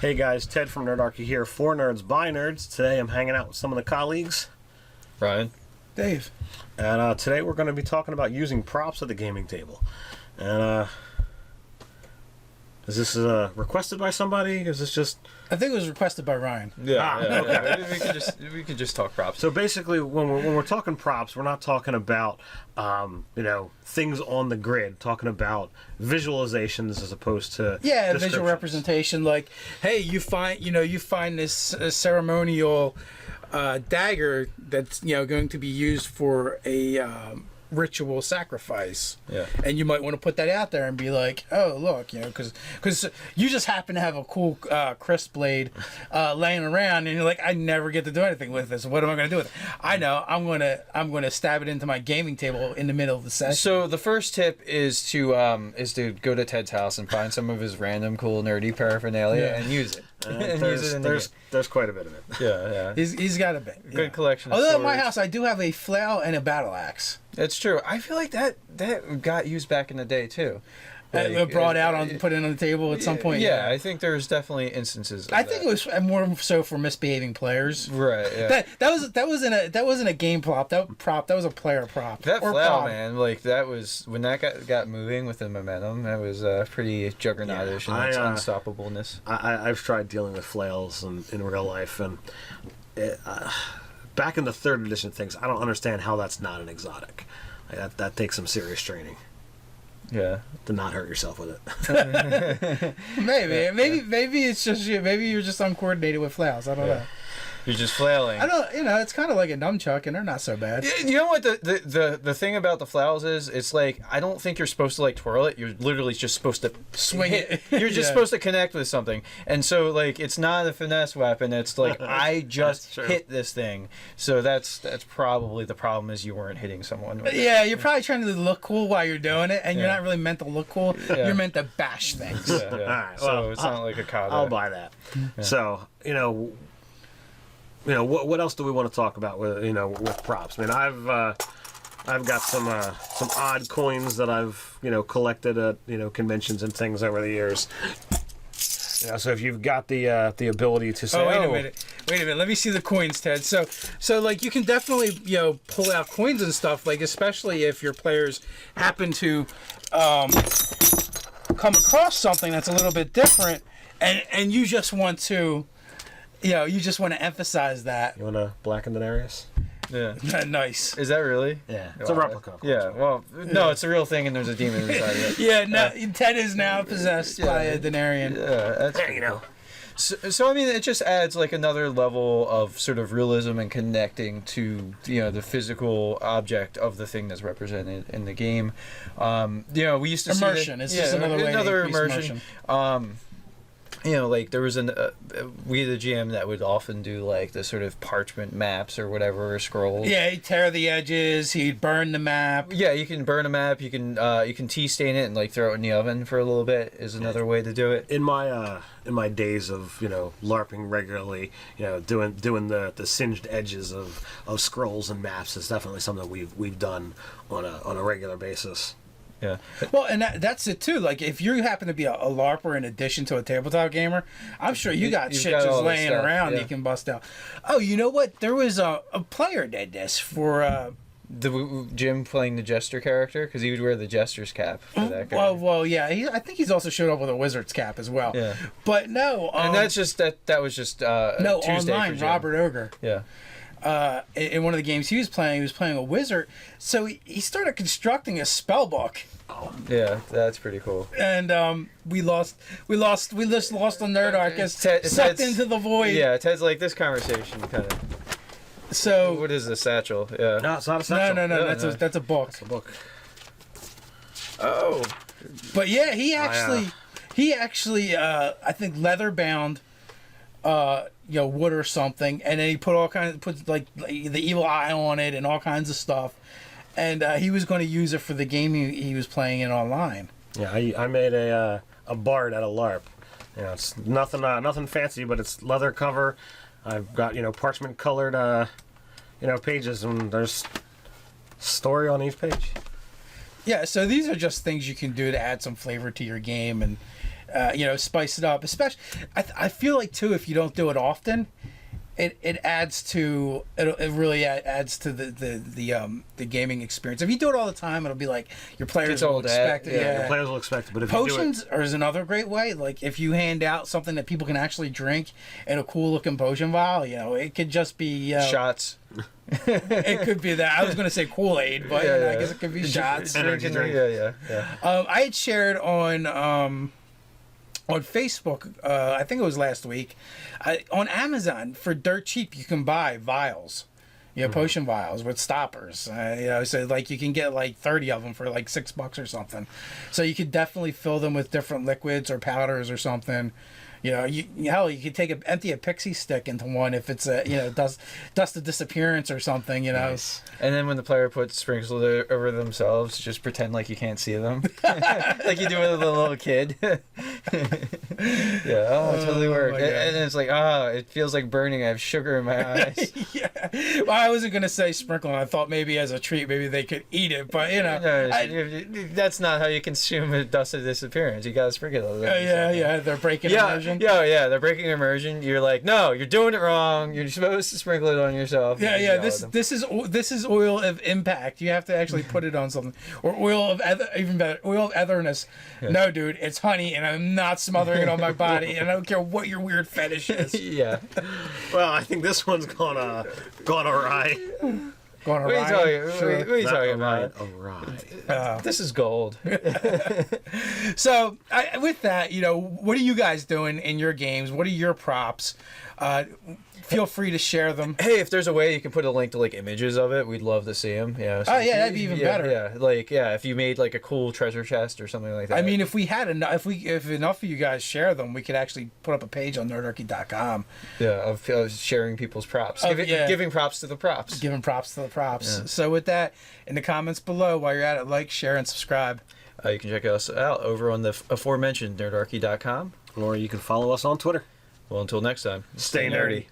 Hey guys, Ted from Nerdarchy here, for Nerds by Nerds. Today I'm hanging out with some of the colleagues. Ryan. Dave. And today we're going to be talking about using props at the gaming table. And is this requested by somebody? Is this just... I think it was requested by Ryan. Yeah. We could just talk props. So basically, when we're talking props, we're not talking about things on the grid. Talking about visualizations as opposed to visual representation. Like, hey, you find this ceremonial dagger that's going to be used for a ritual sacrifice. Yeah. And you might want to put that out there and be like, oh, look, because you just happen to have a cool crisp blade laying around, and you're like, I never get to do anything with this. What am I going to do with it? I know. I'm going to stab it into my gaming table in the middle of the session. So the first tip is to go to Ted's house and find some of his random cool nerdy paraphernalia and use it. There's quite a bit of it. Yeah. He's got a bit. Good collection of Although swords. at my house, I do have a flail and a battle axe. It's true. I feel like that got used back in the day too. Brought out put it on the table at some point. Yeah, I think there's definitely instances. I think it was more so for misbehaving players. Right. Yeah. That wasn't a game prop. That was a player prop. That flail, man, that was when that got moving with the momentum. That was pretty juggernautish in its unstoppableness. I've tried dealing with flails in real life, and back in the 3rd edition things, I don't understand how that's not an exotic. That takes some serious training. Yeah, to not hurt yourself with it. Maybe it's just you. Maybe you're just uncoordinated with flails. I don't know. You're just flailing. I don't. It's kind of like a nunchuck, and they're not so bad. You know what the thing about the flails is? It's like I don't think you're supposed to like twirl it. You're literally just supposed to swing it. You're just supposed to connect with something, and so like it's not a finesse weapon. It's like I just hit this thing. So that's probably the problem is you weren't hitting someone. With it. You're probably trying to look cool while you're doing it, and you're not really meant to look cool. Yeah. You're meant to bash things. Yeah. All right, so it's not like a kata. I'll buy that. Yeah. So what else do we want to talk about with props? I mean, I've got some odd coins that I've collected at conventions and things over the years. So if you've got the ability to say, wait a minute, let me see the coins, Ted. So like you can definitely pull out coins and stuff, like especially if your players happen to come across something that's a little bit different, and you just want to. You just want to emphasize that. You want to blacken Denarius? Yeah. Nice. Is that really? Yeah. It's a replica. Of course, yeah. Well, no, it's a real thing, and there's a demon inside it. Ted is now possessed by a Denarian. Yeah, that's So I mean, it just adds like another level of sort of realism and connecting to the physical object of the thing that's represented in the game. We used to immersion. See it's just another way to immersion. Like there was we had a GM that would often do like the sort of parchment maps or whatever, or scrolls. Yeah, he'd tear the edges, he'd burn the map. Yeah, you can burn a map, you can tea stain it and like throw it in the oven for a little bit is another way to do it. In my days of, LARPing regularly, doing the singed edges of scrolls and maps is definitely something we've done on a regular basis. Yeah. Well, and that's it too. Like, if you happen to be a LARPer in addition to a tabletop gamer, I'm sure you got shit just laying around you can bust out. Oh, you know what? There was a player did this for the Jim playing the jester character because he would wear the jester's cap for that guy. Well, yeah. I think he's also showed up with a wizard's cap as well. Yeah. But no. And that's just that was just no Tuesday online. Robert Ogre. Yeah. In one of the games he was playing a wizard, so he started constructing a spell book. Oh. Yeah, that's pretty cool. And we just lost on Nerd Arcus, sucked into the void. Yeah, Ted's like this conversation kind of. So what is a satchel? Yeah. No, it's not a satchel. No. That's a book. That's a book. Oh. But yeah, he actually I think leather bound. Wood or something, and then he put like the evil eye on it and all kinds of stuff, and he was going to use it for the game he was playing in online. Yeah, I made a bard out of LARP. It's nothing fancy, but it's leather cover. I've got parchment colored pages, and there's story on each page. Yeah, so these are just things you can do to add some flavor to your game, spice it up. Especially, I feel like too, if you don't do it often, it adds to it really adds to the gaming experience. If you do it all the time, it'll be like your players will expect it. Yeah, your players will expect it. But if you do potions is another great way. Like if you hand out something that people can actually drink in a cool looking potion vial, it could just be shots. It could be that. I was going to say Kool-Aid, but I guess it could be shots. Energy drink. Yeah. I had shared on Facebook, I think it was last week, on Amazon for dirt cheap. You can buy vials, potion vials with stoppers. So like you can get like 30 of them for like $6 or something. So you could definitely fill them with different liquids or powders or something. You could empty a pixie stick into one if it's dust of disappearance or something. Nice. And then when the player puts sprinkles over themselves, just pretend like you can't see them, like you do with a little kid. It totally worked. And it's like, it feels like burning. I have sugar in my eyes. Yeah. Well, I wasn't gonna say sprinkle. I thought maybe as a treat, maybe they could eat it, but that's not how you consume a dust of disappearance. You gotta sprinkle it. They're breaking immersion. Yeah, they're breaking immersion. You're like, no, you're doing it wrong. You're supposed to sprinkle it on yourself. This is oil of impact. You have to actually put it on something, or oil of even better, oil of otherness. Yeah. No, dude, it's honey, and I'm not smothering it on my body, and I don't care what your weird fetish is. Yeah. Well, I think this one's gone awry. What are you talking about? This is gold. So, with that, what are you guys doing in your games? What are your props? Feel free to share them. Hey, if there's a way you can put a link to like images of it, we'd love to see them. Yeah. So that'd be even better. Yeah, if you made like a cool treasure chest or something like that. I mean, if we had enough, if enough of you guys share them, we could actually put up a page on nerdarchy.com. Yeah, of sharing people's props, giving props to the props. Giving props to the props. Yeah. So with that, in the comments below, while you're at it, like, share, and subscribe. You can check us out over on the aforementioned nerdarchy.com, or you can follow us on Twitter. Well, until next time, stay nerdy.